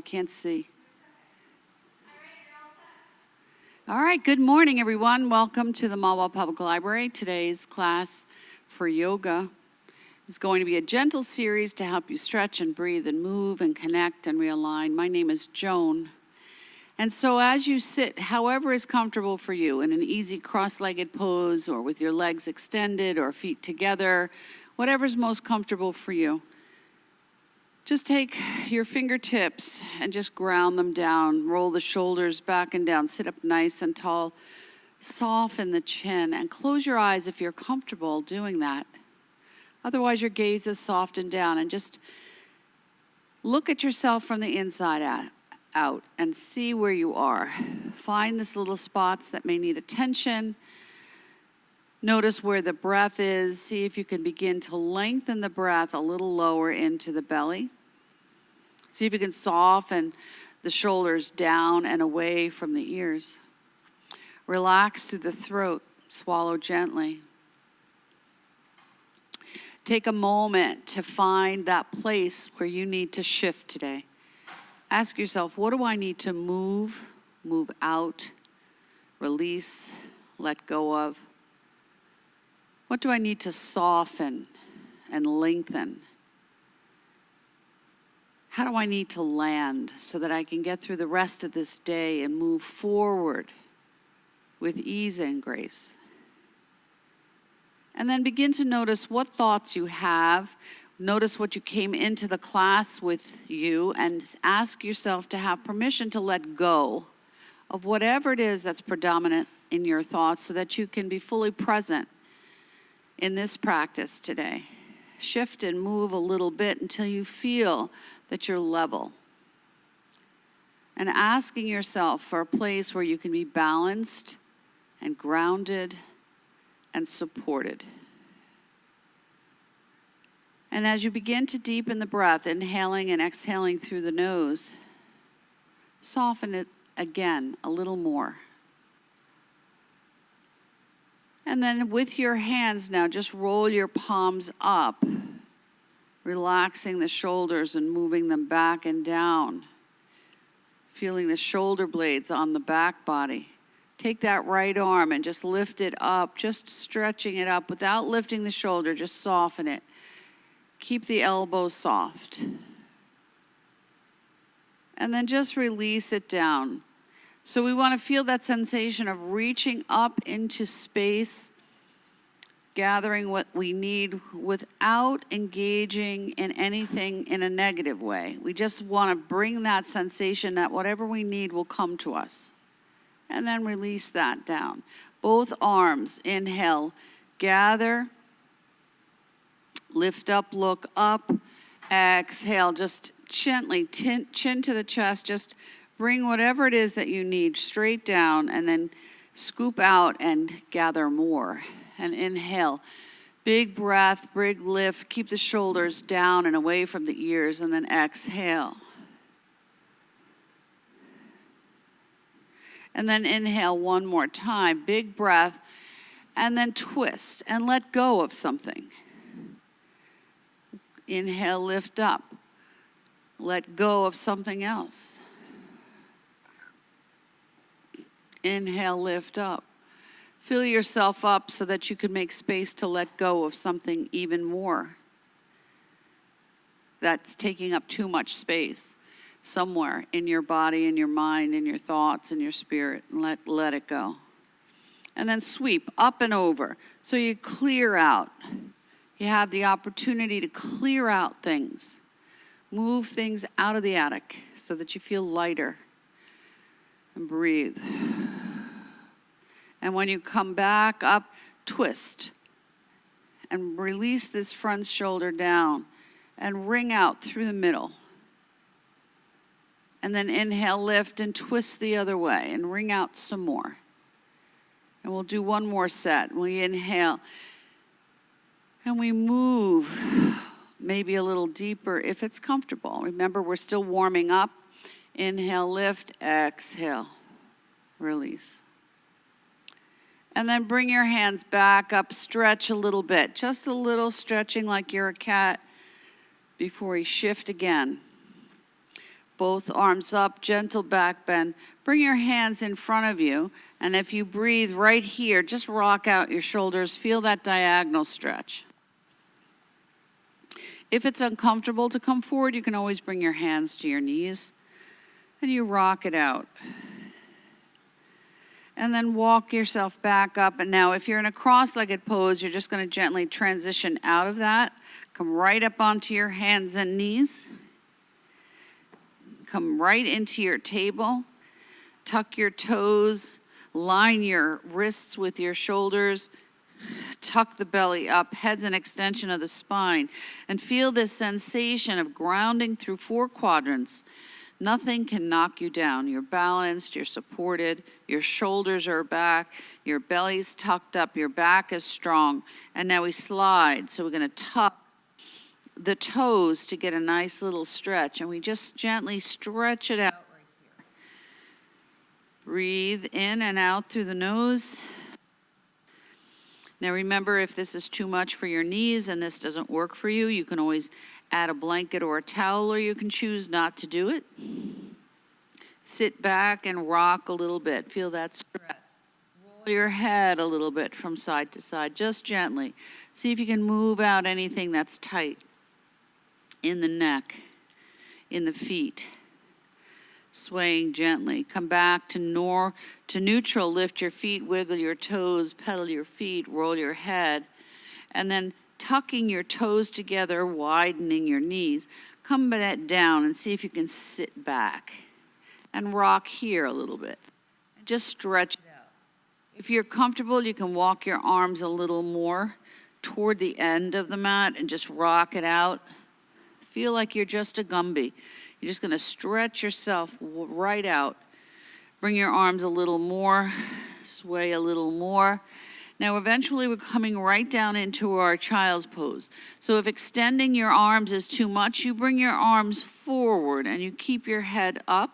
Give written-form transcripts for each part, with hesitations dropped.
I can't see. All right, good morning, everyone. Welcome to the Malwa Public Library. Today's class for yoga is going to be a gentle series to help you stretch and breathe and move and connect and realign. My name is Joan. And so as you sit, however is comfortable for you, in an easy cross-legged pose or with your legs extended or feet together, whatever's most comfortable for you, just take your fingertips and just ground them down. Roll the shoulders back and down. Sit up nice and tall. Soften the chin and close your eyes if you're comfortable doing that. Otherwise, your gaze is softened down, and just look at yourself from the inside out and see where you are. Find these little spots that may need attention. Notice where the breath is. See if you can begin to lengthen the breath a little lower into the belly. See if you can soften the shoulders down and away from the ears. Relax through the throat. Swallow gently. Take a moment to find that place where you need to shift today. Ask yourself, what do I need to move out, release, let go of? What do I need to soften and lengthen? How do I need to land so that I can get through the rest of this day and move forward with ease and grace? And then begin to notice what thoughts you have. Notice what you came into the class with you, and ask yourself to have permission to let go of whatever it is that's predominant in your thoughts so that you can be fully present in this practice today. Shift and move a little bit until you feel that you're level. And asking yourself for a place where you can be balanced and grounded and supported. And as you begin to deepen the breath, inhaling and exhaling through the nose, soften it again a little more. And then with your hands now, just roll your palms up, relaxing the shoulders and moving them back and down. Feeling the shoulder blades on the back body. Take that right arm and just lift it up, just stretching it up without lifting the shoulder, just soften it. Keep the elbow soft. And then just release it down. So we want to feel that sensation of reaching up into space, gathering what we need without engaging in anything in a negative way. We just want to bring that sensation that whatever we need will come to us. And then release that down. Both arms, inhale, gather, lift up, look up, exhale, just gently, chin to the chest, just bring whatever it is that you need straight down, and then scoop out and gather more. And inhale, big breath, big lift, keep the shoulders down and away from the ears, and then exhale. And then inhale one more time, big breath, and then twist and let go of something. Inhale, lift up. Let go of something else. Inhale, lift up. Fill yourself up so that you can make space to let go of something even more that's taking up too much space somewhere in your body, in your mind, in your thoughts, in your spirit. And let it go. And then sweep up and over. So you clear out. You have the opportunity to clear out things. Move things out of the attic so that you feel lighter. And breathe. And when you come back up, twist. And release this front shoulder down. And ring out through the middle. And then inhale, lift, and twist the other way. And ring out some more. And we'll do one more set. We inhale. And we move maybe a little deeper if it's comfortable. Remember, we're still warming up. Inhale, lift, exhale, release. And then bring your hands back up, stretch a little bit. Just a little stretching like you're a cat before you shift again. Both arms up, gentle back bend. Bring your hands in front of you, and if you breathe right here, just rock out your shoulders. Feel that diagonal stretch. If it's uncomfortable to come forward, you can always bring your hands to your knees, and you rock it out. And then walk yourself back up. And now if you're in a cross-legged pose, you're just going to gently transition out of that. Come right up onto your hands and knees. Come right into your table. Tuck your toes. Line your wrists with your shoulders. Tuck the belly up. Head's an extension of the spine. And feel this sensation of grounding through 4 quadrants. Nothing can knock you down. You're balanced, you're supported, your shoulders are back, your belly's tucked up, your back is strong. And now we slide. So we're going to tuck the toes to get a nice little stretch. And we just gently stretch it out right here. Breathe in and out through the nose. Now remember, if this is too much for your knees and this doesn't work for you, you can always add a blanket or a towel, or you can choose not to do it. Sit back and rock a little bit. Feel that stretch. Roll your head a little bit from side to side, just gently. See if you can move out anything that's tight in the neck, in the feet. Swaying gently. Come back to neutral. Lift your feet, wiggle your toes, pedal your feet, roll your head, and then tucking your toes together, widening your knees. Come back down and see if you can sit back and rock here a little bit. Just stretch it out. If you're comfortable, you can walk your arms a little more toward the end of the mat and just rock it out. Feel like you're just a Gumby. You're just going to stretch yourself right out. Bring your arms a little more, sway a little more. Now, eventually, we're coming right down into our child's pose. So if extending your arms is too much, you bring your arms forward and you keep your head up.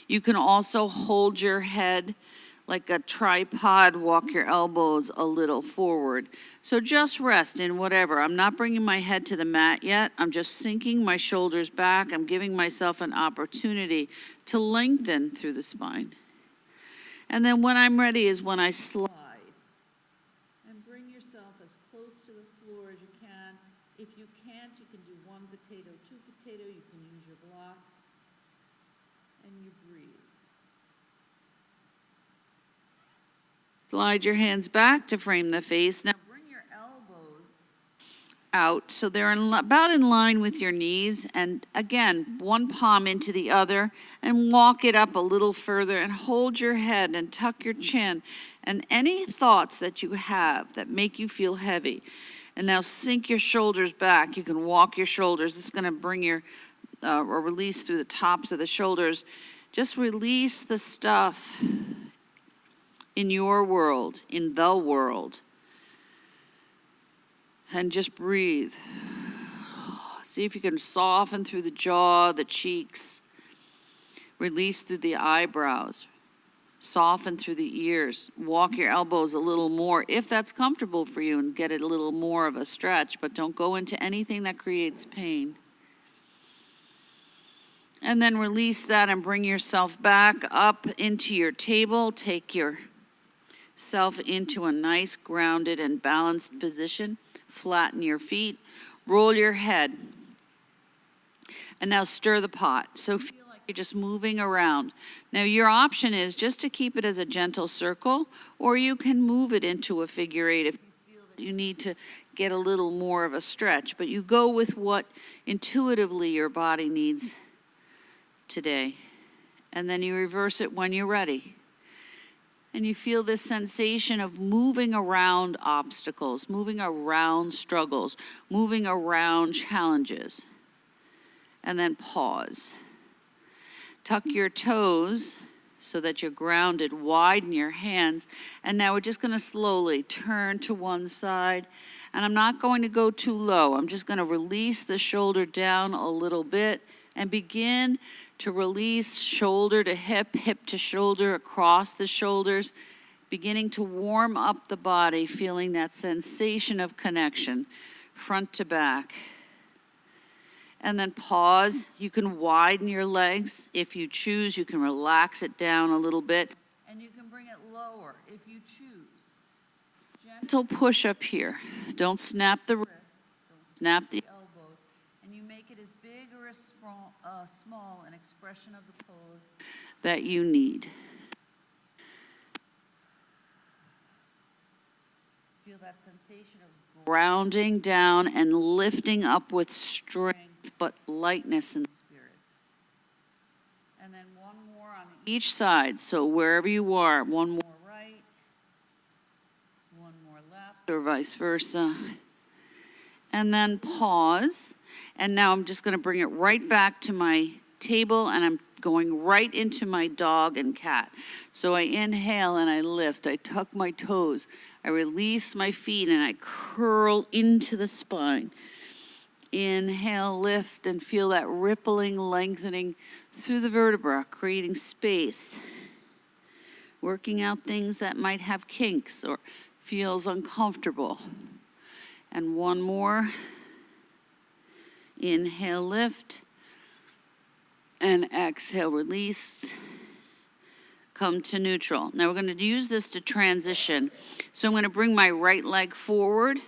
You can also hold your head like a tripod, walk your elbows a little forward. So just rest in whatever. I'm not bringing my head to the mat yet. I'm just sinking my shoulders back. I'm giving myself an opportunity to lengthen through the spine. And then when I'm ready is when I slide. If you can't, you can do 1 potato, 2 potato. You can use your block. And you breathe. Slide your hands back to frame the face. Now bring your elbows out so they're about in line with your knees. And again, one palm into the other. And walk it up a little further. And hold your head and tuck your chin. And any thoughts that you have that make you feel heavy. And now sink your shoulders back. You can walk your shoulders. This is going to bring your or release through the tops of the shoulders. Just release the stuff in your world, in the world. And just breathe. See if you can soften through the jaw, the cheeks. Release through the eyebrows. Soften through the ears. Walk your elbows a little more if that's comfortable for you and get it a little more of a stretch, but don't go into anything that creates pain. And then release that and bring yourself back up into your table. Take yourself into a nice grounded and balanced position. Flatten your feet. Roll your head. And now stir the pot. So feel like you're just moving around. Now your option is just to keep it as a gentle circle, or you can move it into a figure 8 if you feel that you need to get a little more of a stretch. But you go with what intuitively your body needs today. And then you reverse it when you're ready. And you feel this sensation of moving around obstacles, moving around struggles, moving around challenges. And then pause. Tuck your toes so that you're grounded. Widen your hands. And now we're just going to slowly turn to one side. And I'm not going to go too low. I'm just going to release the shoulder down a little bit and begin to release shoulder to hip, hip to shoulder, across the shoulders, beginning to warm up the body, feeling that sensation of connection, front to back. And then pause. You can widen your legs. If you choose, you can relax it down a little bit. And you can bring it lower if you choose. Gentle push up here. Don't snap the wrist. Don't snap the elbows. And you make it as big or as small an expression of the pose that you need. Feel that sensation of grounding down and lifting up with strength, but lightness and spirit. And then one more on each side. So wherever you are, one more right, one more left, or vice versa. And then pause. And now I'm just going to bring it right back to my table, and I'm going right into my dog and cat. So I inhale and I lift. I tuck my toes. I release my feet and I curl into the spine. Inhale, lift, and feel that rippling, lengthening through the vertebra, creating space. Working out things that might have kinks or feels uncomfortable. And one more. Inhale, lift. And exhale, release. Come to neutral. Now we're going to use this to transition. So I'm going to bring my right leg forward,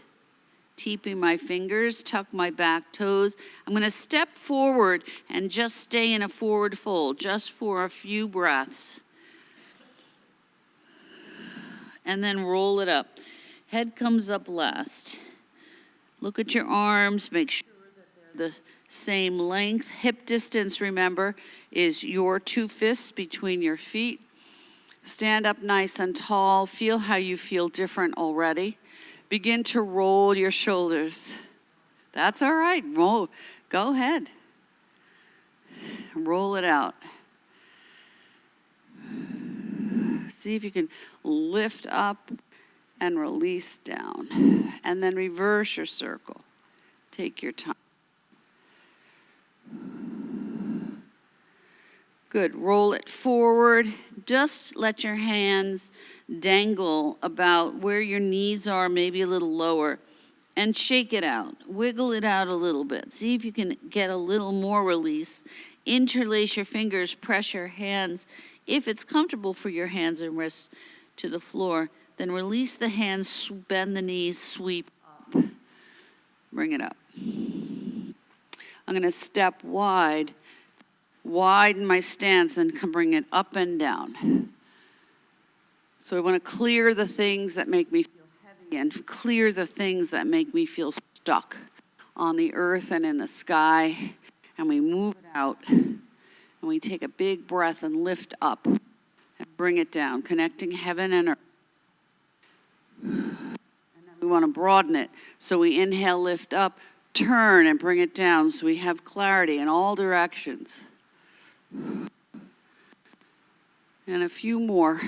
keeping my fingers, tuck my back toes. I'm going to step forward and just stay in a forward fold, just for a few breaths. And then roll it up. Head comes up last. Look at your arms, make sure that they're the same length. Hip distance, remember, is your 2 fists between your feet. Stand up nice and tall. Feel how you feel different already. Begin to roll your shoulders. That's all right. Roll. Go ahead. Roll it out. See if you can lift up and release down. And then reverse your circle. Take your time. Good. Roll it forward. Just let your hands dangle about where your knees are, maybe a little lower. And shake it out. Wiggle it out a little bit. See if you can get a little more release. Interlace your fingers. Press your hands. If it's comfortable for your hands and wrists to the floor, then release the hands, bend the knees, sweep up. Bring it up. I'm going to step wide. Widen my stance and bring it up and down. So I want to clear the things that make me feel heavy and clear the things that make me feel stuck on the earth and in the sky. And we move it out. And we take a big breath and lift up and bring it down, connecting heaven and earth. And then we want to broaden it. So we inhale, lift up, turn and bring it down so we have clarity in all directions. And a few more.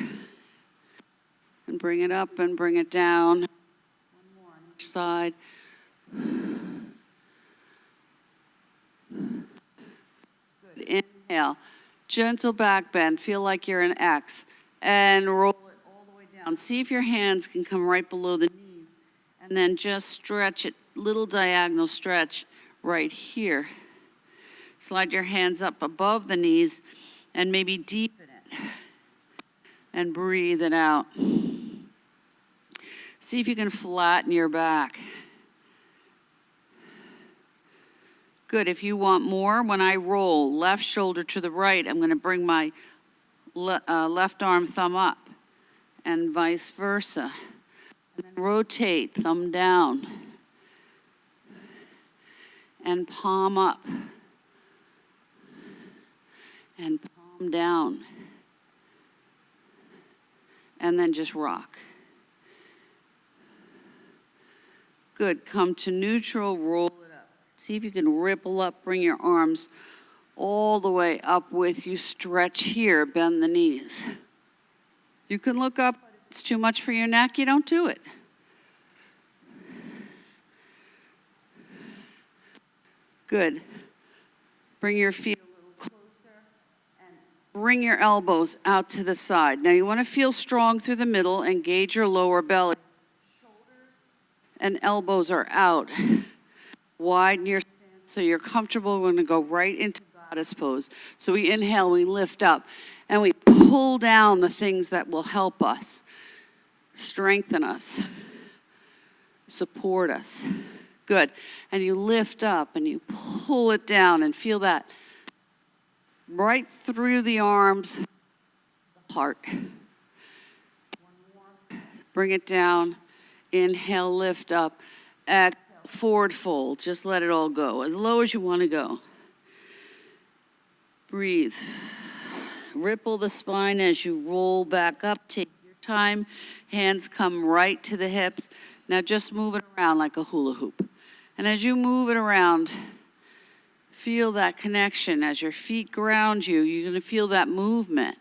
And bring it up and bring it down. One more on each side. Good. Inhale. Gentle back bend. Feel like you're an X. And roll it all the way down. See if your hands can come right below the knees. And then just stretch it. Little diagonal stretch right here. Slide your hands up above the knees and maybe deepen it. And breathe it out. See if you can flatten your back. Good. If you want more, when I roll left shoulder to the right, I'm going to bring my left arm thumb up and vice versa. And then rotate, thumb down. And palm up. And palm down. And then just rock. Good. Come to neutral, roll it up. See if you can ripple up, bring your arms all the way up with you. Stretch here, bend the knees. You can look up, but if it's too much for your neck, you don't do it. Good. Bring your feet a little closer and bring your elbows out to the side. Now you want to feel strong through the middle, engage your lower belly. Shoulders and elbows are out. Widen your stance So you're comfortable, we're going to go right into goddess pose. So we inhale, we lift up, and we pull down the things that will help us, strengthen us, support us. Good. And you lift up and you pull it down and feel that right through the arms, the heart. One more. Bring it down. Inhale, lift up. Exhale, forward fold. Just let it all go, as low as you want to go. Breathe. Ripple the spine as you roll back up. Take your time. Hands come right to the hips. Now just move it around like a hula hoop. And as you move it around, feel that connection. As your feet ground you, you're going to feel that movement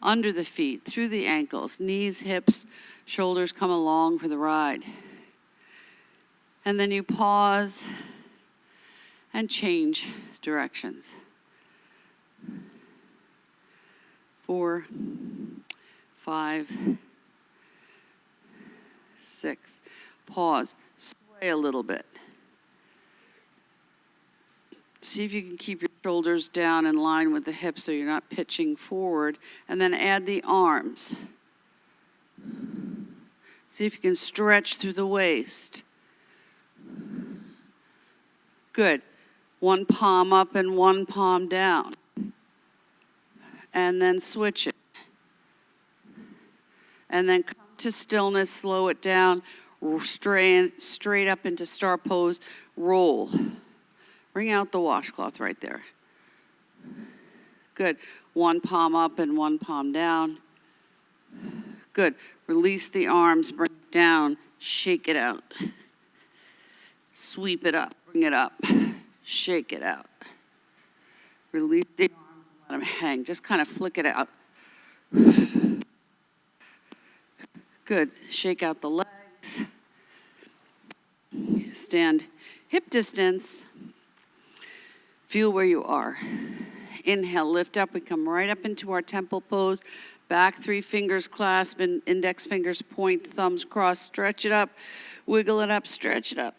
under the feet, through the ankles, knees, hips, shoulders come along for the ride. And then you pause and change directions. 4, 5, 6. Pause. Sway a little bit. See if you can keep your shoulders down in line with the hips so you're not pitching forward. And then add the arms. See if you can stretch through the waist. Good. One palm up and one palm down. And then switch it. And then come to stillness, slow it down, straight up into star pose, roll. Bring out the washcloth right there. Good. One palm up and one palm down. Good. Release the arms, bring it down, shake it out. Sweep it up, bring it up, shake it out. Release the arms, let them hang. Just kind of flick it out. Good. Shake out the legs. Stand hip distance. Feel where you are. Inhale, lift up. We come right up into our temple pose. Back 3 fingers clasp and index fingers point, thumbs cross. Stretch it up, wiggle it up, stretch it up.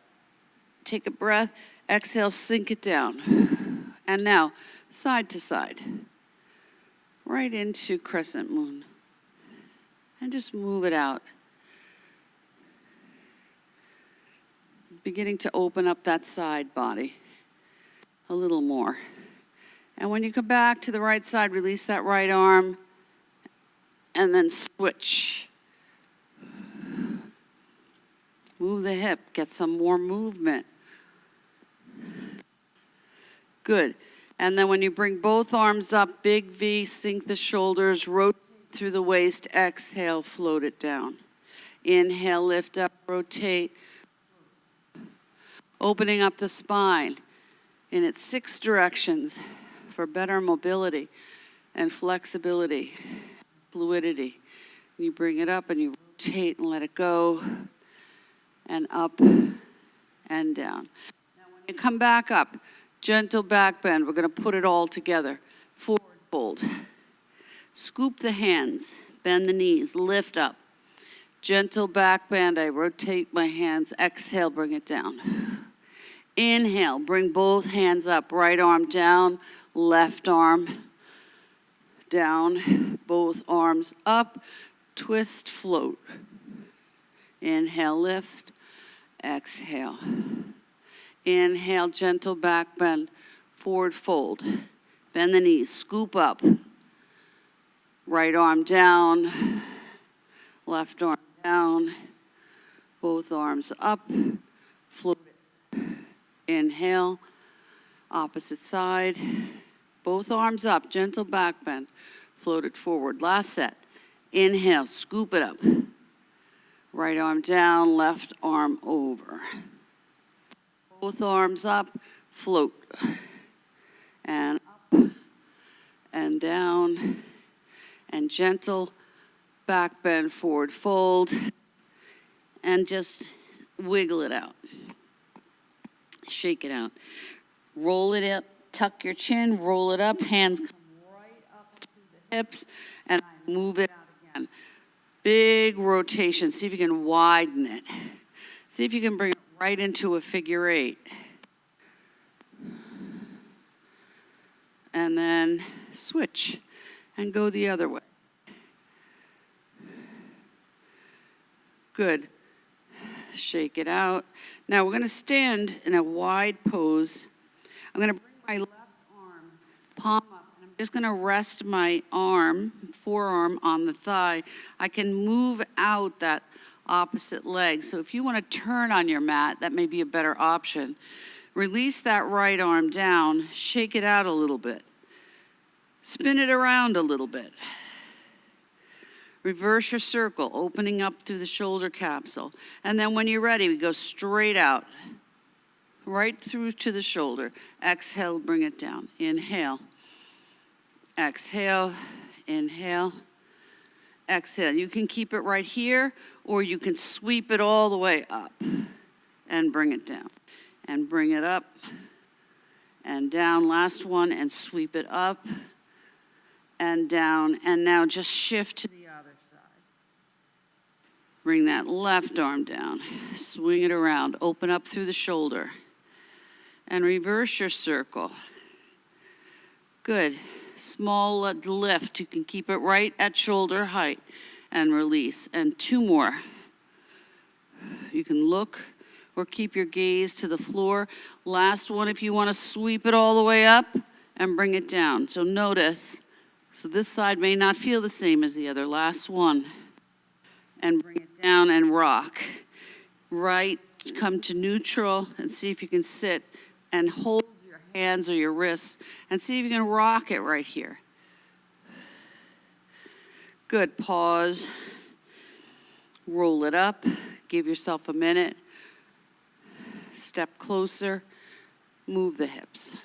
Take a breath. Exhale, sink it down. And now, side to side. Right into crescent moon. And just move it out. Beginning to open up that side body a little more. And when you come back to the right side, release that right arm and then switch. Move the hip, get some more movement. Good. And then when you bring both arms up, big V, sink the shoulders, rotate through the waist, exhale, float it down. Inhale, lift up, rotate. Opening up the spine in its 6 directions for better mobility and flexibility, fluidity. You bring it up and you rotate and let it go, and up and down. Now when you come back up, gentle back bend. We're going to put it all together. Forward fold. Scoop the hands, bend the knees, lift up. Gentle back bend. I rotate my hands. Exhale, bring it down. Inhale, bring both hands up. Right arm down, left arm down. Both arms up. Twist, float. Inhale, lift. Exhale. Inhale, gentle back bend. Forward fold. Bend the knees, scoop up. Right arm down. Left arm down. Both arms up. Float it. Inhale. Opposite side. Both arms up. Gentle back bend. Float it forward. Last set. Inhale. Scoop it up. Right arm down. Left arm over. Both arms up. Float. And up. And down. And gentle back bend, forward fold, and just wiggle it out. Shake it out. Roll it up, tuck your chin, roll it up, hands come right up to the hips, and I move it out again. Big rotation. See if you can widen it. See if you can bring it right into a figure 8. and then switch and go the other way. Good. Shake it out. Now we're going to stand in a wide pose. I'm going to bring my left arm, palm up, and I'm just going to rest my forearm on the thigh. I can move out that opposite leg. So if you want to turn on your mat, that may be a better option. Release that right arm down, shake it out a little bit. Spin it around a little bit. Reverse your circle, opening up through the shoulder capsule. And then when you're ready, we go straight out, right through to the shoulder. Exhale, bring it down. Inhale. Exhale, inhale. Exhale. You can keep it right here, or you can sweep it all the way up and bring it down. And bring it up and down. Last one, and sweep it up and down. And now just shift to the other side. Bring that left arm down. Swing it around. Open up through the shoulder. And reverse your circle. Good. Small lift. You can keep it right at shoulder height and release. And two more. You can look or keep your gaze to the floor. Last one, if you want to sweep it all the way up and bring it down. So notice, so this side may not feel the same as the other. Last one. And bring it down and rock. Right, come to neutral and see if you can sit and hold your hands or your wrists and see if you can rock it right here. Good, pause. Roll it up, give yourself a minute. Step closer, move the hips.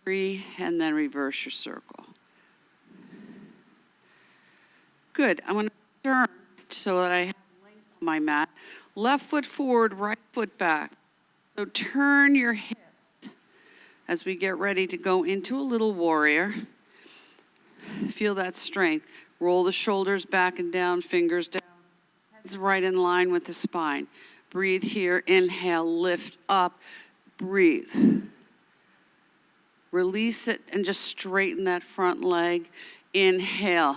3, and then reverse your circle. Good, I'm gonna turn so that I have length on my mat. Left foot forward, right foot back. So turn your hips as we get ready to go into a little warrior. Feel that strength. Roll the shoulders back and down, fingers down. Head's right in line with the spine. Breathe here, inhale, lift up, breathe. Release it and just straighten that front leg. Inhale.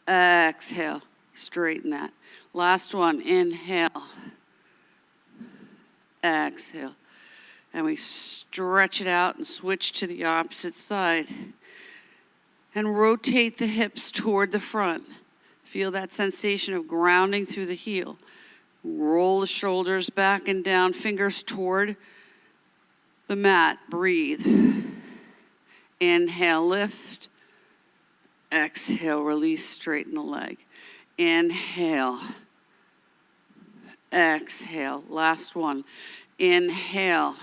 Exhale, straighten that. Last one, inhale. Exhale. And we stretch it out and switch to the opposite side. And rotate the hips toward the front. Feel that sensation of grounding through the heel. Roll the shoulders back and down, fingers toward the mat. Breathe. Inhale, lift. Exhale, release, straighten the leg. Inhale. Exhale. Last one. Inhale.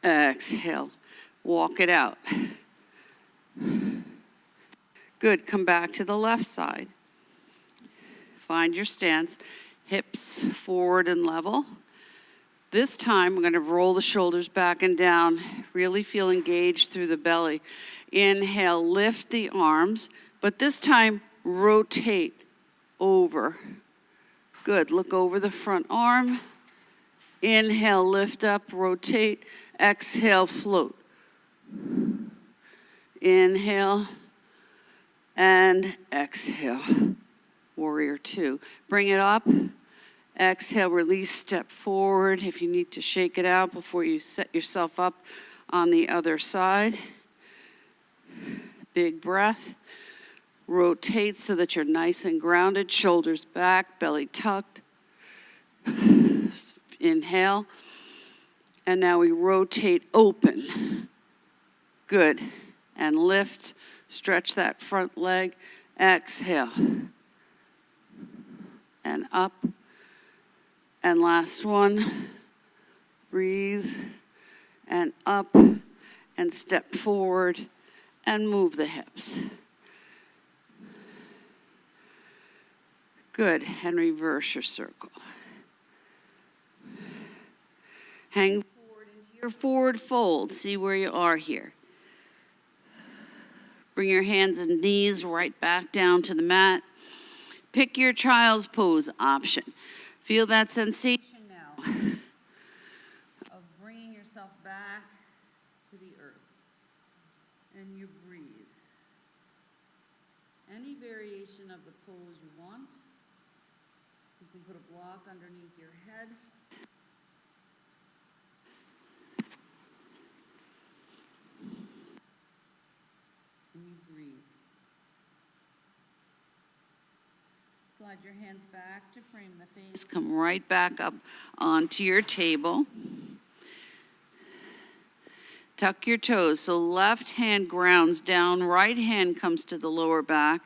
Exhale. Walk it out. Good. Come back to the left side. Find your stance. Hips forward and level. This time, we're going to roll the shoulders back and down. Really feel engaged through the belly. Inhale, lift the arms, but this time, rotate over. Good. Look over the front arm. Inhale, lift up, rotate. Exhale, float. Inhale and exhale. Warrior 2. Bring it up. Exhale, release, step forward. If you need to shake it out before you set yourself up on the other side. Big breath. Rotate so that you're nice and grounded. Shoulders back, belly tucked. Inhale. And now we rotate open. Good. And lift. Stretch that front leg. Exhale. And up. And last one. Breathe. And up. And step forward. And move the hips. Good. And reverse your circle. Hang forward into your forward fold. See where you are here. Bring your hands and knees right back down to the mat. Pick your child's pose option. Feel that sensation now. yourself back to the earth. And you breathe. Any variation of the pose you want. You can put a block underneath your head. And you breathe. Slide your hands back to frame the face. Come right back up onto your table. Tuck your toes. So left hand grounds down, right hand comes to the lower back.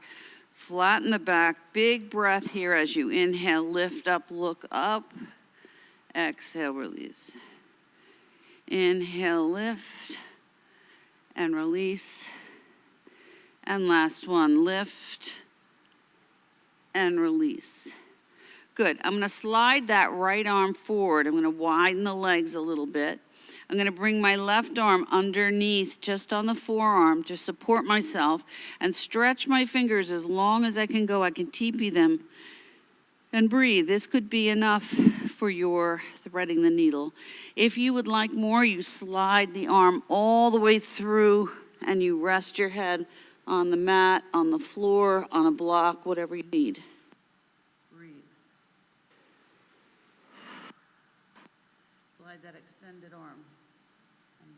Flatten the back. Big breath here as you inhale, lift up, look up. Exhale, release. Inhale, lift and release. And last one, lift and release. Good. I'm going to slide that right arm forward. I'm going to widen the legs a little bit. I'm going to bring my left arm underneath, just on the forearm, to support myself, and stretch my fingers as long as I can go. I can teepee them and breathe. This could be enough for your threading the needle. If you would like more, you slide the arm all the way through, and you rest your head on the mat, on the floor, on a block, whatever you need. Breathe. Slide that extended arm.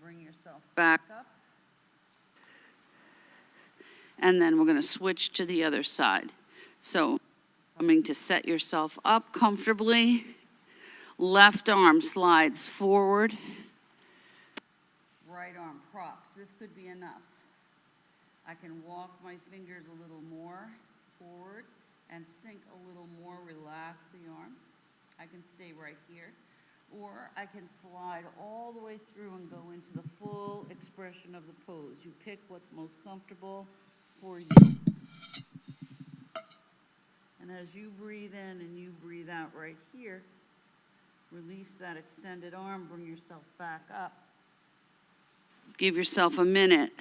Bring yourself back up. And then we're going to switch to the other side. So, coming to set yourself up comfortably. Left arm slides forward. Right arm props. This could be enough. I can walk my fingers a little more forward and sink a little more. Relax the arm. I can stay right here. Or I can slide all the way through and go into the full expression of the pose. You pick what's most comfortable for you. And as you breathe in and you breathe out right here, release that extended arm, bring yourself back up. Give yourself a minute.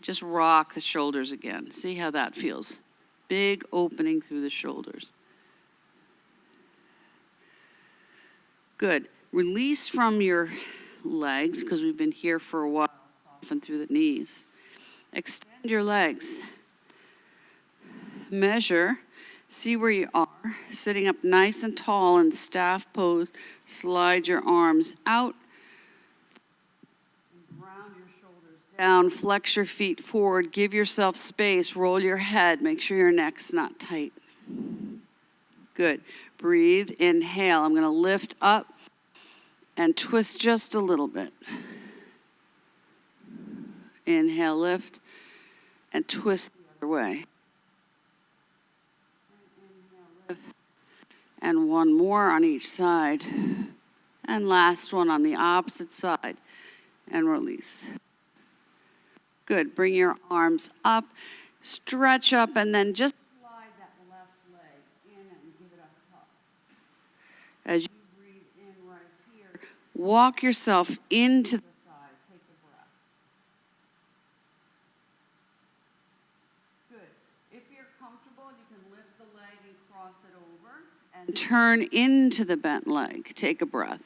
Just rock the shoulders again. See how that feels. Big opening through the shoulders. Good. Release from your legs, because we've been here for a while. Soften through the knees. Extend your legs. Measure. See where you are. Sitting up nice and tall in staff pose. Slide your arms out. And round your shoulders down. Flex your feet forward. Give yourself space. Roll your head. Make sure your neck's not tight. Good. Breathe. Inhale. I'm going to lift up and twist just a little bit. Inhale, lift, and twist the other way. Inhale, lift. And one more on each side. And last one on the opposite side. And release. Good. Bring your arms up, stretch up, and then just as you breathe in right here, walk yourself into the thigh. Take a breath. Good. If you're comfortable, you can lift the leg and cross it over and turn into the bent leg. Take a breath.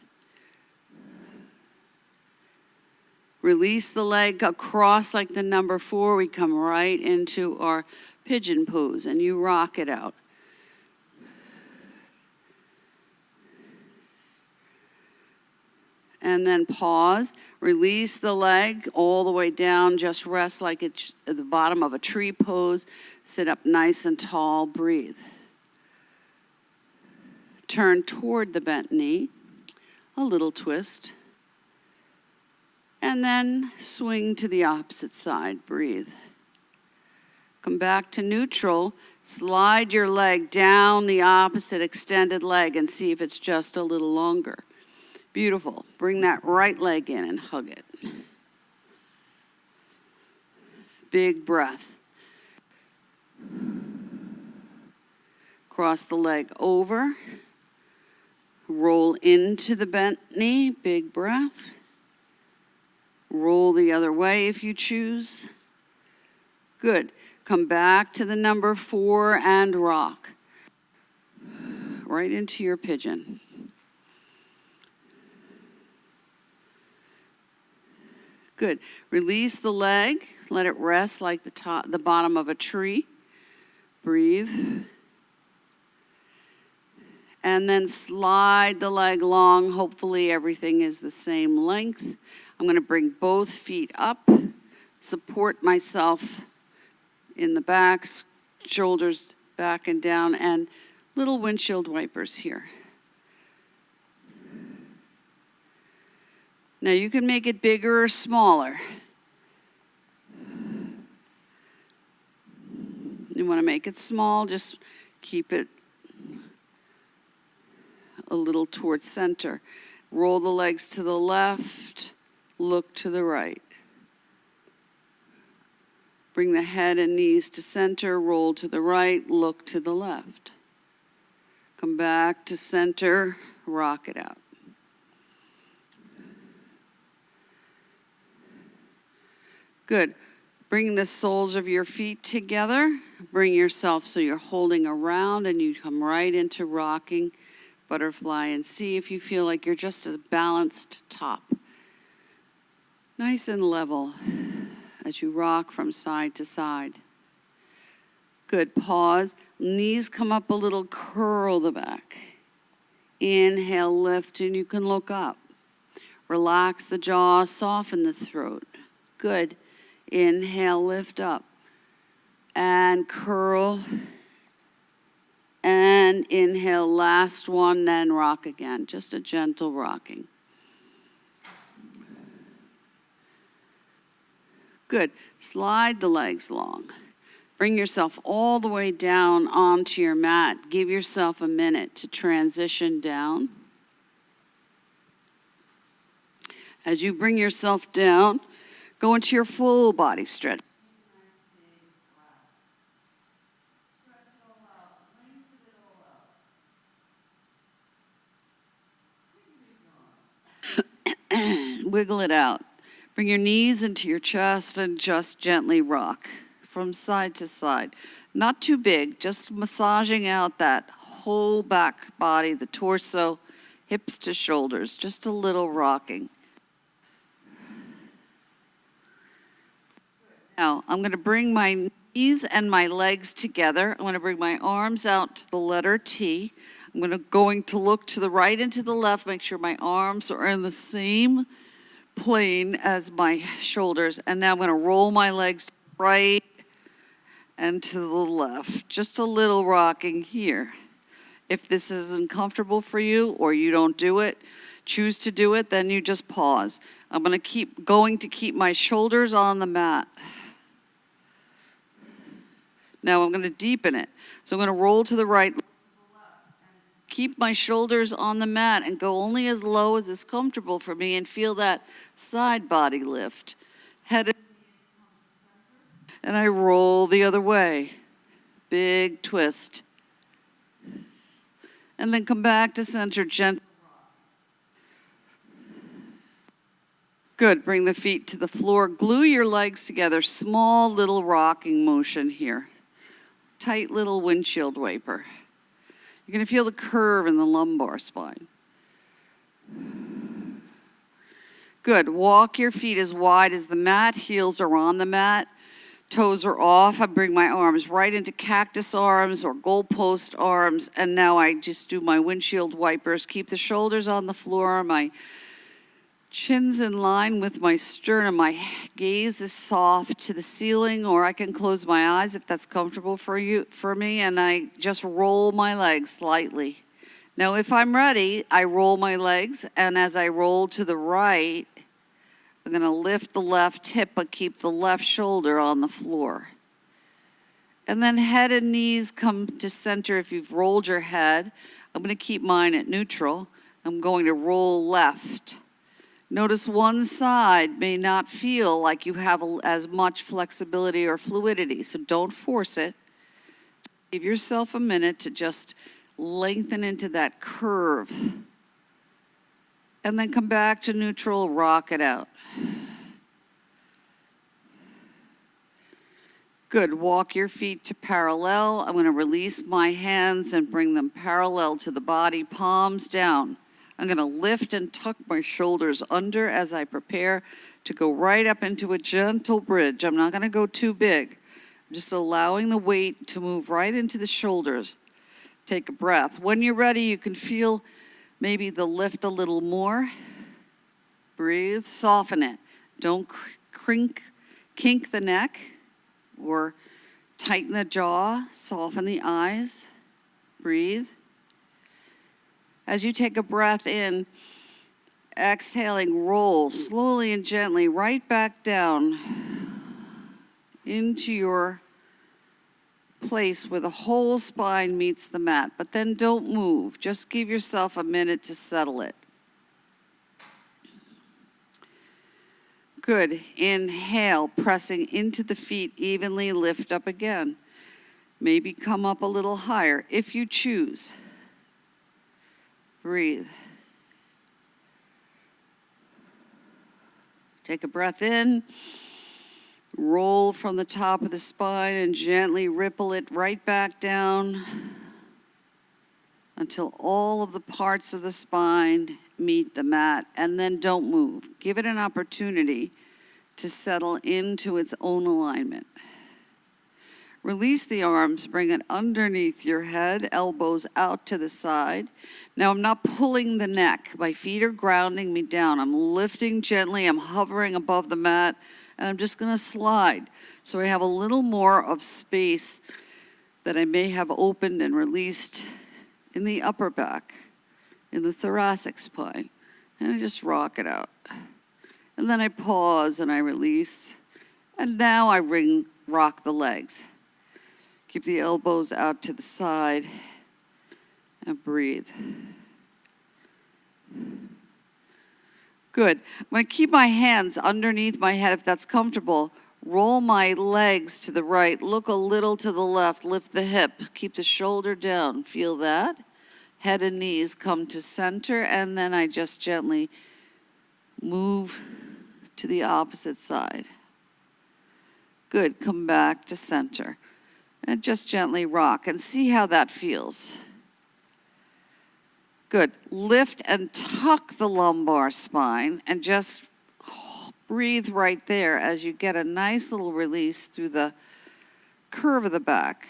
Release the leg across like the number 4. We come right into our pigeon pose, and you rock it out. And then pause, release the leg all the way down, just rest like it's at the bottom of a tree pose. Sit up nice and tall, breathe. Turn toward the bent knee, a little twist. And then swing to the opposite side, breathe. Come back to neutral, slide your leg down the opposite extended leg and see if it's just a little longer. Beautiful. Bring that right leg in and hug it. Big breath. Cross the leg over. Roll into the bent knee. Big breath. Roll the other way if you choose. Good. Come back to the number 4 and rock. Right into your pigeon. Good. Release the leg. Let it rest like the bottom of a tree. Breathe. And then slide the leg long. Hopefully everything is the same length. I'm going to bring both feet up, support myself in the back, shoulders back and down, and little windshield wipers here. Now you can make it bigger or smaller. You want to make it small, just keep it a little towards center. Roll the legs to the left, look to the right. Bring the head and knees to center, roll to the right, look to the left. Come back to center, rock it out. Good. Bring the soles of your feet together. Bring yourself so you're holding around and you come right into rocking butterfly, and see if you feel like you're just a balanced top. Nice and level as you rock from side to side. Good. Pause. Knees come up a little, curl the back. Inhale, lift, and you can look up. Relax the jaw, soften the throat. Good. Inhale, lift up. And curl. And inhale, last one, then rock again. Just a gentle rocking. Good. Slide the legs long. Bring yourself all the way down onto your mat. Give yourself a minute to transition down. As you bring yourself down, go into your full body stretch. Wiggle it out. Bring your knees into your chest and just gently rock from side to side. Not too big, just massaging out that whole back body, the torso, hips to shoulders, just a little rocking. Now, I'm going to bring my knees and my legs together. I'm going to bring my arms out to the letter T. I'm going to look to the right and to the left, make sure my arms are in the same plane as my shoulders. And now I'm going to roll my legs right and to the left. Just a little rocking here. If this isn't comfortable for you or you don't do it, choose to do it, then you just pause. I'm going to keep my shoulders on the mat. Now I'm going to deepen it. So I'm going to roll to the right. Keep my shoulders on the mat and go only as low as is comfortable for me and feel that side body lift. Head and I roll the other way. Big twist. And then come back to center, gentle. Good. Bring the feet to the floor. Glue your legs together. Small little rocking motion here. Tight little windshield wiper. You're going to feel the curve in the lumbar spine. Good. Walk your feet as wide as the mat. Heels are on the mat. Toes are off. I bring my arms right into cactus arms or goalpost arms. And now I just do my windshield wipers. Keep the shoulders on the floor. My chin's in line with my sternum. My gaze is soft to the ceiling, or I can close my eyes if that's comfortable for me, and I just roll my legs slightly. Now, if I'm ready, I roll my legs, and as I roll to the right, I'm going to lift the left hip, but keep the left shoulder on the floor. And then head and knees come to center. If you've rolled your head, I'm going to keep mine at neutral. I'm going to roll left. Notice one side may not feel like you have as much flexibility or fluidity, so don't force it. Give yourself a minute to just lengthen into that curve. And then come back to neutral, rock it out. Good. Walk your feet to parallel. I'm going to release my hands and bring them parallel to the body, palms down. I'm going to lift and tuck my shoulders under as I prepare to go right up into a gentle bridge. I'm not going to go too big. I'm just allowing the weight to move right into the shoulders. Take a breath. When you're ready, you can feel maybe the lift a little more. Breathe, soften it. Don't kink the neck or tighten the jaw, soften the eyes. Breathe. As you take a breath in, exhaling, roll slowly and gently right back down into your place where the whole spine meets the mat. But then don't move. Just give yourself a minute to settle it. Good. Inhale, pressing into the feet evenly, lift up again. Maybe come up a little higher if you choose. Breathe. Take a breath in. Roll from the top of the spine and gently ripple it right back down until all of the parts of the spine meet the mat, and then don't move. Give it an opportunity to settle into its own alignment. Release the arms, bring it underneath your head, elbows out to the side. Now I'm not pulling the neck. My feet are grounding me down. I'm lifting gently, I'm hovering above the mat, and I'm just gonna slide. So I have a little more of space that I may have opened and released in the upper back, in the thoracic spine. And I just rock it out. And then I pause and I release. And now I rock the legs. Keep the elbows out to the side and breathe. Good. I'm going to keep my hands underneath my head if that's comfortable. Roll my legs to the right. Look a little to the left. Lift the hip. Keep the shoulder down. Feel that? Head and knees come to center, and then I just gently move to the opposite side. Good. Come back to center. And just gently rock and see how that feels. Good. Lift and tuck the lumbar spine and just breathe right there as you get a nice little release through the curve of the back.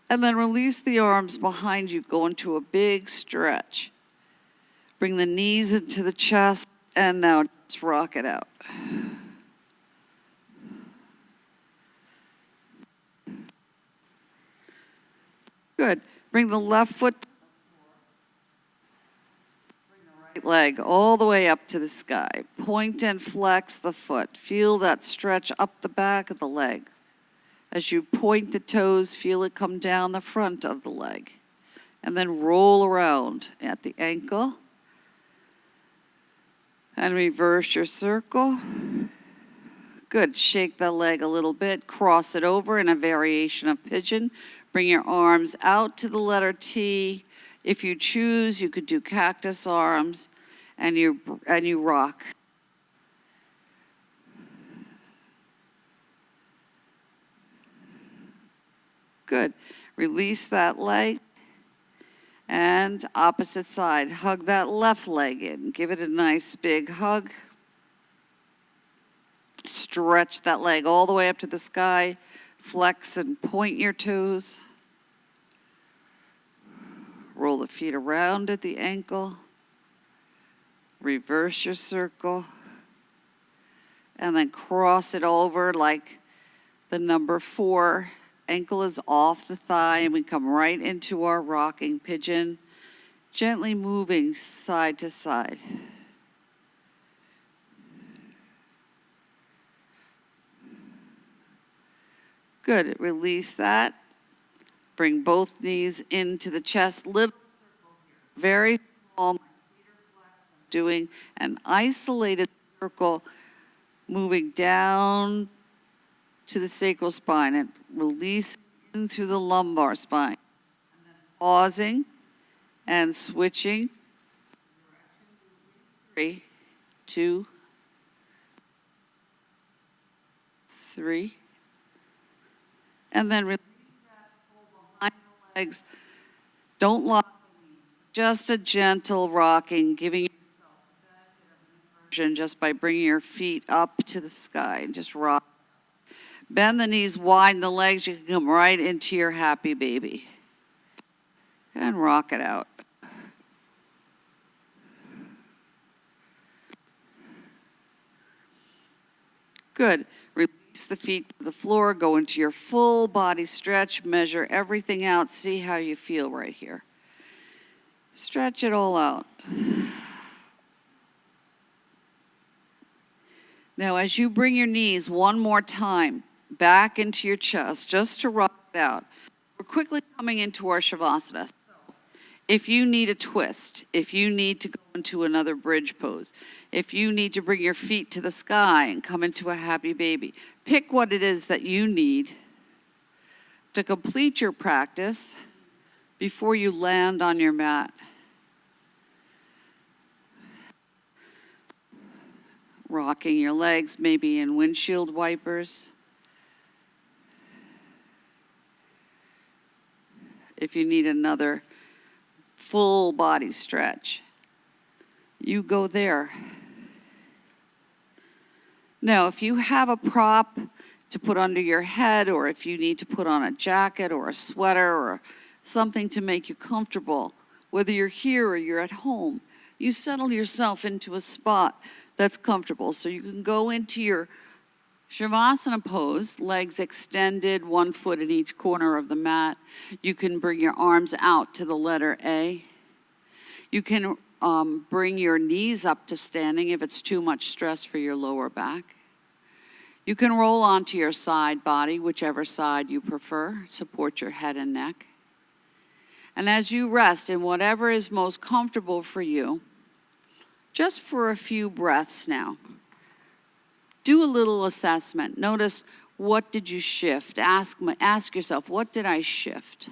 And then release the arms behind you, go into a big stretch. Bring the knees into the chest, and now just rock it out. Good. Bring the left foot, bring the right leg all the way up to the sky. Point and flex the foot. Feel that stretch up the back of the leg. As you point the toes, feel it come down the front of the leg. And then roll around at the ankle. And reverse your circle. Good. Shake the leg a little bit. Cross it over in a variation of pigeon. Bring your arms out to the letter T. If you choose, you could do cactus arms, and you rock. Good. Release that leg. And opposite side. Hug that left leg in. Give it a nice big hug. Stretch that leg all the way up to the sky. Flex and point your toes. Roll the feet around at the ankle. Reverse your circle. And then cross it over like the number 4. Ankle is off the thigh, and we come right into our rocking pigeon, gently moving side to side. Good. Release that. Bring both knees into the chest. Little circle here. Very small. My feet are flexed. Doing an isolated circle, moving down to the sacral spine and releasing through the lumbar spine. And then pausing and switching. 3, 2, 3. And then release that, pull behind the legs. Don't lock the knees. Just a gentle rocking, giving yourself inversion just by bringing your feet up to the sky and just rock. Bend the knees, widen the legs. You can come right into your happy baby. And rock it out. Good. Release the feet to the floor. Go into your full body stretch. Measure everything out. See how you feel right here. Stretch it all out. Now, as you bring your knees one more time back into your chest, just to rock it out, we're quickly coming into our Shavasana. If you need a twist, if you need to go into another bridge pose, if you need to bring your feet to the sky and come into a happy baby, pick what it is that you need to complete your practice before you land on your mat. Rocking your legs, maybe in windshield wipers. If you need another full body stretch, you go there. Now, if you have a prop to put under your head, or if you need to put on a jacket or a sweater or something to make you comfortable, whether you're here or you're at home, you settle yourself into a spot that's comfortable. So you can go into your Shavasana pose, legs extended, 1 foot in each corner of the mat. You can bring your arms out to the letter A. You can bring your knees up to standing if it's too much stress for your lower back. You can roll onto your side body, whichever side you prefer. Support your head and neck. And as you rest in whatever is most comfortable for you, just for a few breaths now, do a little assessment. Notice, what did you shift? Ask yourself, what did I shift?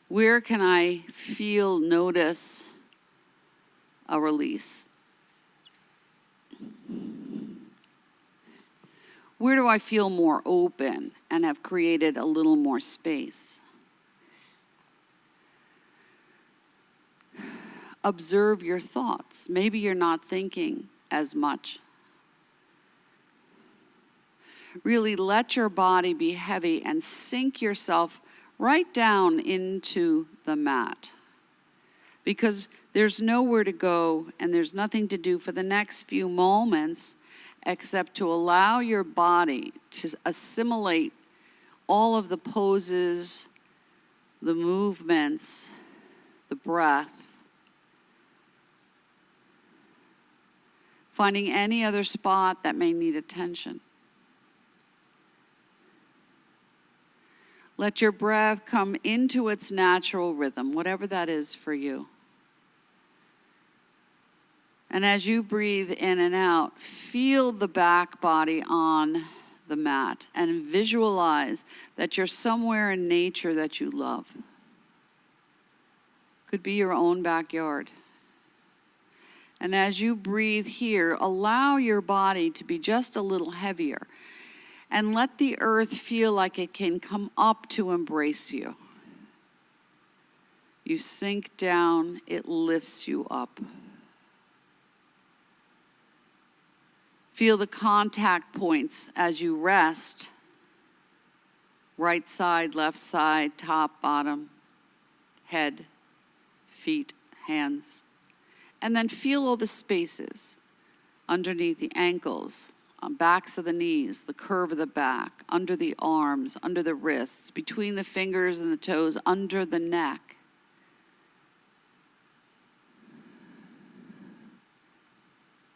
Where can I notice a release? Where do I feel more open and have created a little more space? Observe your thoughts. Maybe you're not thinking as much. Really let your body be heavy and sink yourself right down into the mat. Because there's nowhere to go and there's nothing to do for the next few moments except to allow your body to assimilate all of the poses, the movements, the breath. Finding any other spot that may need attention. Let your breath come into its natural rhythm, whatever that is for you. And as you breathe in and out, feel the back body on the mat and visualize that you're somewhere in nature that you love. Could be your own backyard. And as you breathe here, allow your body to be just a little heavier. And let the earth feel like it can come up to embrace you. You sink down, it lifts you up. Feel the contact points as you rest. Right side, left side, top, bottom, head, feet, hands. And then feel all the spaces underneath the ankles, on backs of the knees, the curve of the back, under the arms, under the wrists, between the fingers and the toes, under the neck.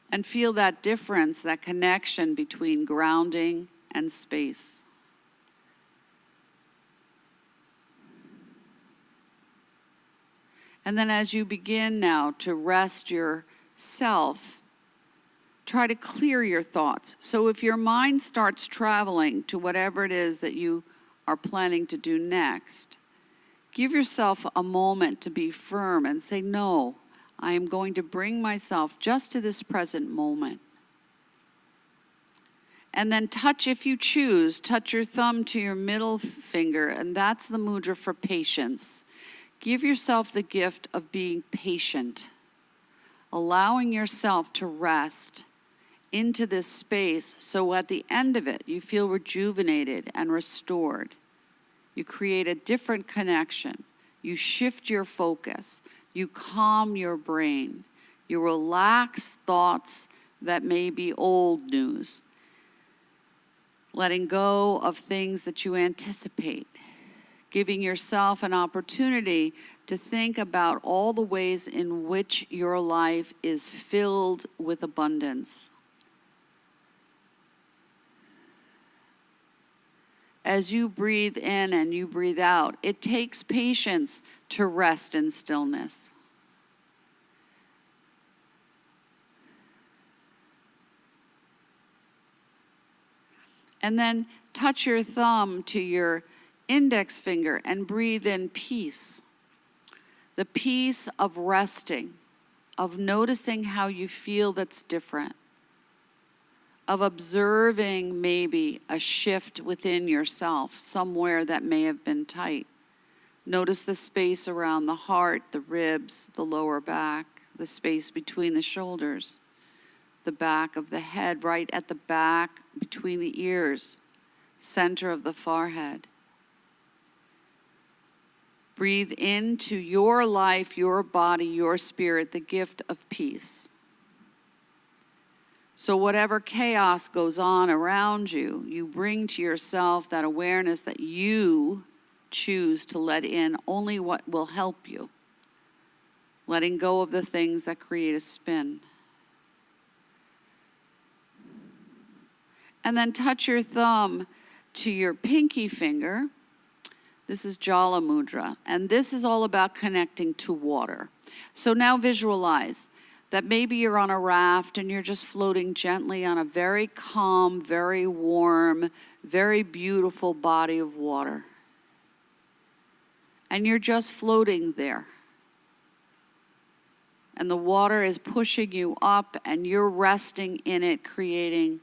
And feel that difference, that connection between grounding and space. And then as you begin now to rest yourself, try to clear your thoughts. So if your mind starts traveling to whatever it is that you are planning to do next, give yourself a moment to be firm and say, no, I am going to bring myself just to this present moment. And then touch, if you choose, touch your thumb to your middle finger, and that's the mudra for patience. Give yourself the gift of being patient, allowing yourself to rest into this space so at the end of it, you feel rejuvenated and restored. You create a different connection. You shift your focus. You calm your brain. You relax thoughts that may be old news. Letting go of things that you anticipate, giving yourself an opportunity to think about all the ways in which your life is filled with abundance. As you breathe in and you breathe out, it takes patience to rest in stillness. And then touch your thumb to your index finger and breathe in peace. The peace of resting, of noticing how you feel that's different, of observing maybe a shift within yourself, somewhere that may have been tight. Notice the space around the heart, the ribs, the lower back, the space between the shoulders, the back of the head, right at the back between the ears, center of the forehead. Breathe into your life, your body, your spirit, the gift of peace. So whatever chaos goes on around you, you bring to yourself that awareness that you choose to let in only what will help you. Letting go of the things that create a spin. And then touch your thumb to your pinky finger. This is Jala Mudra, and this is all about connecting to water. So now visualize that maybe you're on a raft and you're just floating gently on a very calm, very warm, very beautiful body of water. And you're just floating there. And the water is pushing you up and you're resting in it, creating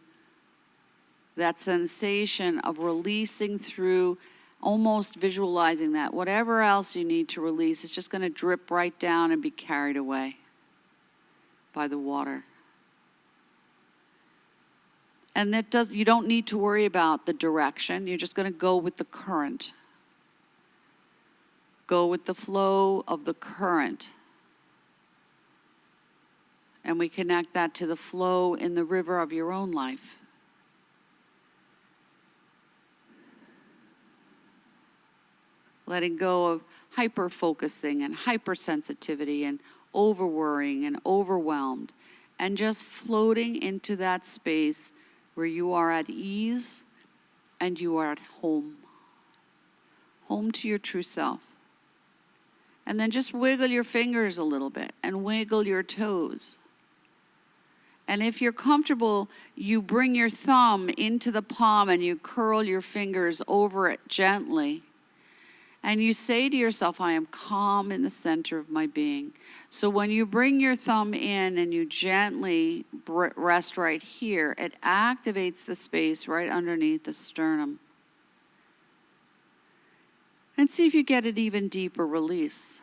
that sensation of releasing through, almost visualizing that. Whatever else you need to release is just going to drip right down and be carried away by the water. And you don't need to worry about the direction. You're just going to go with the current. Go with the flow of the current. And we connect that to the flow in the river of your own life. Letting go of hyper-focusing and hypersensitivity and over-worrying and overwhelmed, and just floating into that space where you are at ease and you are at home. Home to your true self. And then just wiggle your fingers a little bit and wiggle your toes. And if you're comfortable, you bring your thumb into the palm and you curl your fingers over it gently. And you say to yourself, I am calm in the center of my being. So when you bring your thumb in and you gently rest right here, it activates the space right underneath the sternum. And see if you get an even deeper release.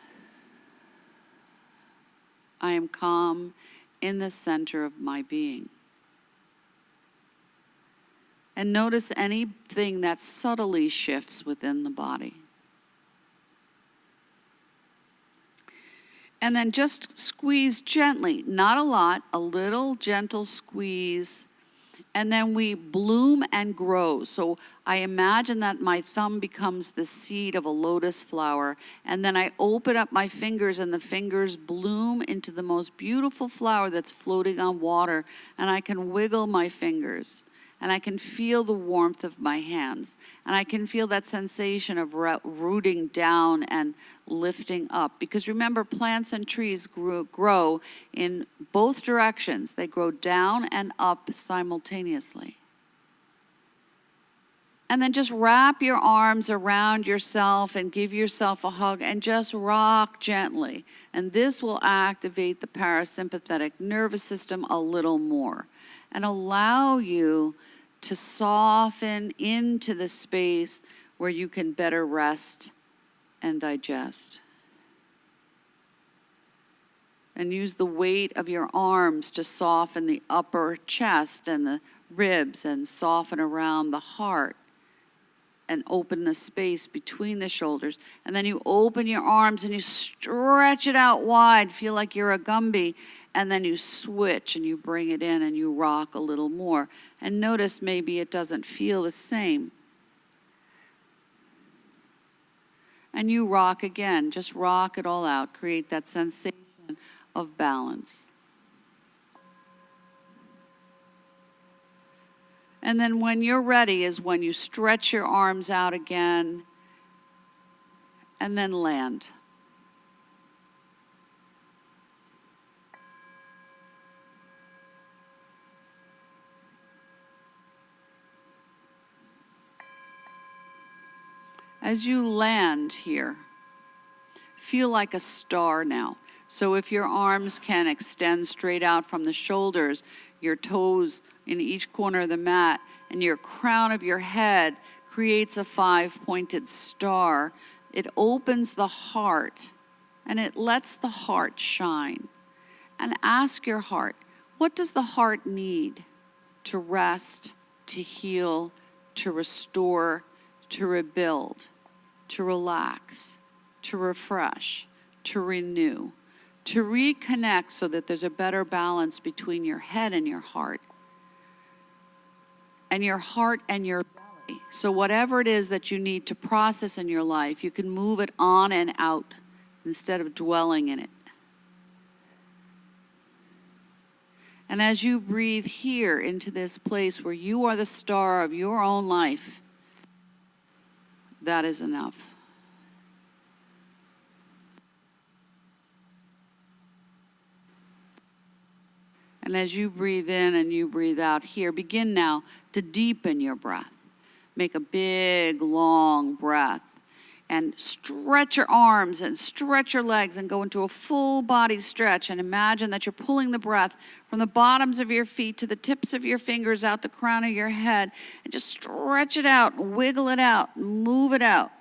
I am calm in the center of my being. And notice anything that subtly shifts within the body. And then just squeeze gently, not a lot, a little gentle squeeze. And then we bloom and grow. So I imagine that my thumb becomes the seed of a lotus flower. And then I open up my fingers and the fingers bloom into the most beautiful flower that's floating on water. And I can wiggle my fingers. And I can feel the warmth of my hands. And I can feel that sensation of rooting down and lifting up. Because remember, plants and trees grow in both directions. They grow down and up simultaneously. And then just wrap your arms around yourself and give yourself a hug and just rock gently. And this will activate the parasympathetic nervous system a little more and allow you to soften into the space where you can better rest and digest. And use the weight of your arms to soften the upper chest and the ribs and soften around the heart and open the space between the shoulders. And then you open your arms and you stretch it out wide, feel like you're a Gumby, and then you switch and you bring it in and you rock a little more. And notice maybe it doesn't feel the same. And you rock again, just rock it all out, create that sensation of balance. And then when you're ready is when you stretch your arms out again and then land. As you land here, feel like a star now. So if your arms can extend straight out from the shoulders, your toes in each corner of the mat, and your crown of your head creates a 5-pointed star. It opens the heart, and it lets the heart shine. And ask your heart, what does the heart need to rest, to heal, to restore, to rebuild, to relax, to refresh, to renew, to reconnect so that there's a better balance between your head and your heart and your belly. So whatever it is that you need to process in your life, you can move it on and out instead of dwelling in it. And as you breathe here into this place where you are the star of your own life, that is enough. And as you breathe in and you breathe out here, begin now to deepen your breath. Make a big, long breath. And stretch your arms and stretch your legs and go into a full body stretch. And imagine that you're pulling the breath from the bottoms of your feet to the tips of your fingers out the crown of your head. And just stretch it out, wiggle it out, move it out.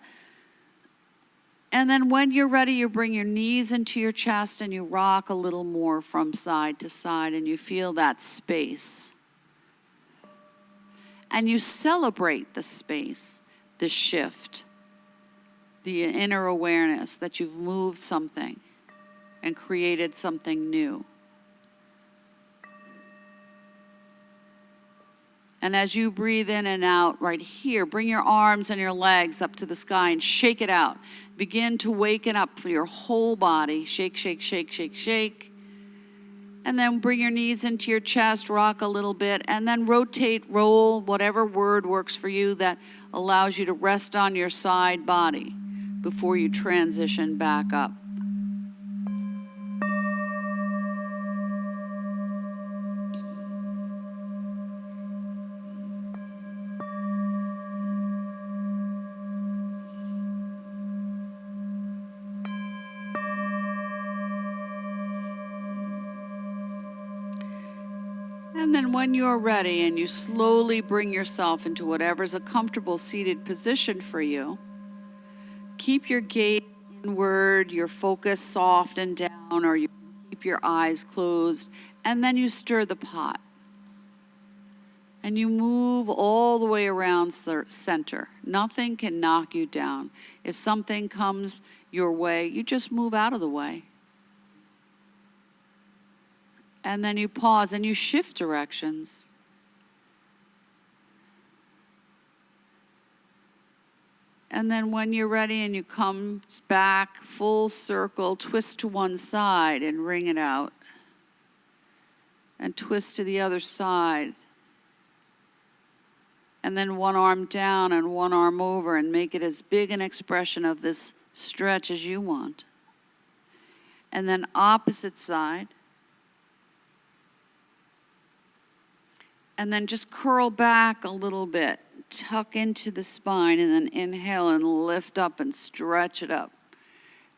And then when you're ready, you bring your knees into your chest and you rock a little more from side to side and you feel that space. And you celebrate the space, the shift, the inner awareness that you've moved something and created something new. And as you breathe in and out right here, bring your arms and your legs up to the sky and shake it out. Begin to waken up for your whole body. Shake, shake, shake, shake, shake. And then bring your knees into your chest, rock a little bit, and then rotate, roll, whatever word works for you that allows you to rest on your side body before you transition back up. And then when you're ready and you slowly bring yourself into whatever's a comfortable seated position for you, keep your gaze inward, your focus soft and down, or you keep your eyes closed, and then you stir the pot. And you move all the way around center. Nothing can knock you down. If something comes your way, you just move out of the way. And then you pause and you shift directions. And then when you're ready and you come back full circle, twist to one side and wring it out. And twist to the other side. And then one arm down and one arm over and make it as big an expression of this stretch as you want. And then opposite side. And then just curl back a little bit, tuck into the spine, and then inhale and lift up and stretch it up.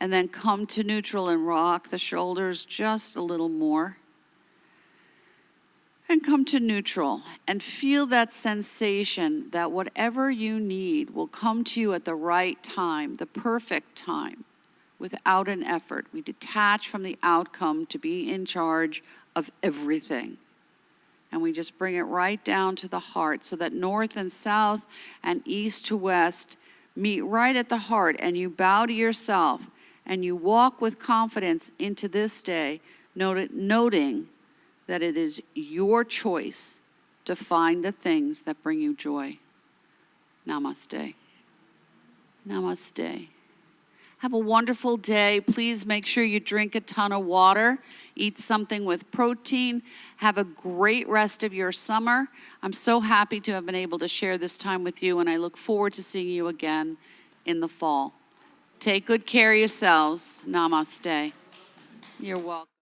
And then come to neutral and rock the shoulders just a little more. And come to neutral and feel that sensation that whatever you need will come to you at the right time, the perfect time, without an effort. We detach from the outcome to be in charge of everything. And we just bring it right down to the heart so that north and south and east to west meet right at the heart, and you bow to yourself and you walk with confidence into this day, noting that it is your choice to find the things that bring you joy. Namaste. Namaste. Have a wonderful day. Please make sure you drink a ton of water. Eat something with protein. Have a great rest of your summer. I'm so happy to have been able to share this time with you, and I look forward to seeing you again in the fall. Take good care of yourselves. Namaste. You're welcome.